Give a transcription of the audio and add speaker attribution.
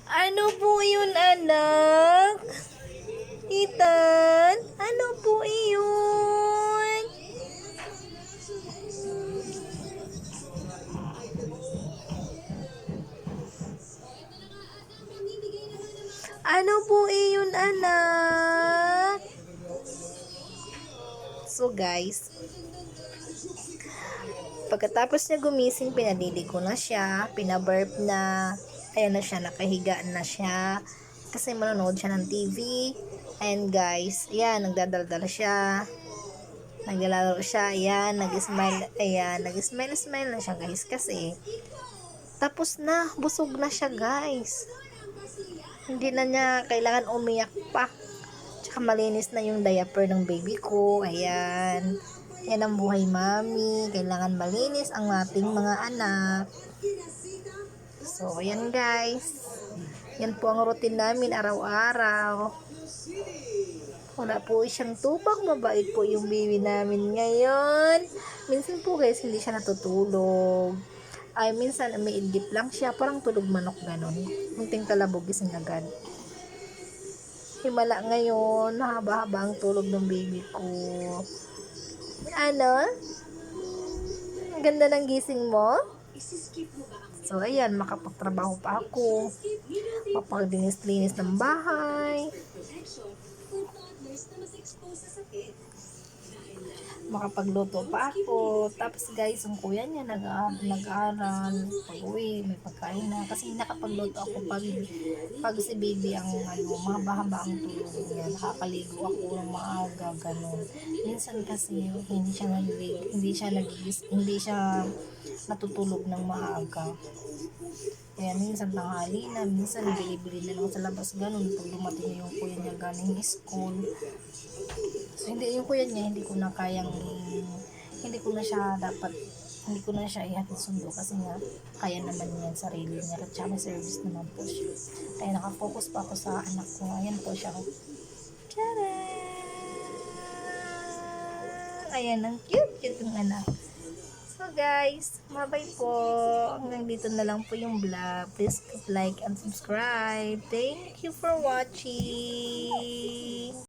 Speaker 1: Ano po yun, anak? Ethan? Ano po iyon? Ano po iyon, anak? So guys, pagkatapos niya gumising, pinaliligo na siya, pinaburp na, ayan na siya, nakahiga na siya, kasi manonood siya ng TV. And guys, ayan, nagdadaldal siya, naglalaro siya, ayan, nag-smile, ayan, nag-smile na siya guys, kasi tapos na, busog na siya guys. Hindi na niya kailangan umiyak pa. Tsaka malinis na yung diaper ng baby ko. Ayan. Yan ang buhay mami. Kailangan malinis ang ating mga anak. So, ayan guys. Yan po ang routine namin araw-araw. Wala po siyang tupak. Mabait po yung baby namin ngayon. Minsan po guys, hindi siya natutulog. Ay, minsan may idip lang siya. Parang tulog manok ganon. Munting talabog gising agad. Himala ngayon, mahaba-haba ang tulog ng baby ko. Ano? Ang ganda ng gising mo? So, ayan, makapagtrabaho pa ako. Mapagdinis-linis ng bahay. Makapagluto pa ako. Tapos guys, yung kuya niya nag-aaral. Pag-uwi, may pagkain na. Kasi nakapagluto ako pag si baby ang mahaba-haba ang tulog niya. Nakakaligo ako ng maaga, ganun. Minsan kasi hindi siya natutulog ng maaga. Kaya minsan tanghali na, minsan bili-bili na lang sa labas, ganun. Pag dumating yung kuya niya galing school. So, yung kuya niya, hindi ko na siya ihatid sundo kasi nga, kaya naman niya sarili niya at saka service naman po siya. Kaya nakafocus pa ako sa anak ko. Ayan po siya. Tcharam! Ayan, ang cute ng anak. So guys, mabay po. Hanggang dito na lang po yung vlog. Please like and subscribe. Thank you for watching.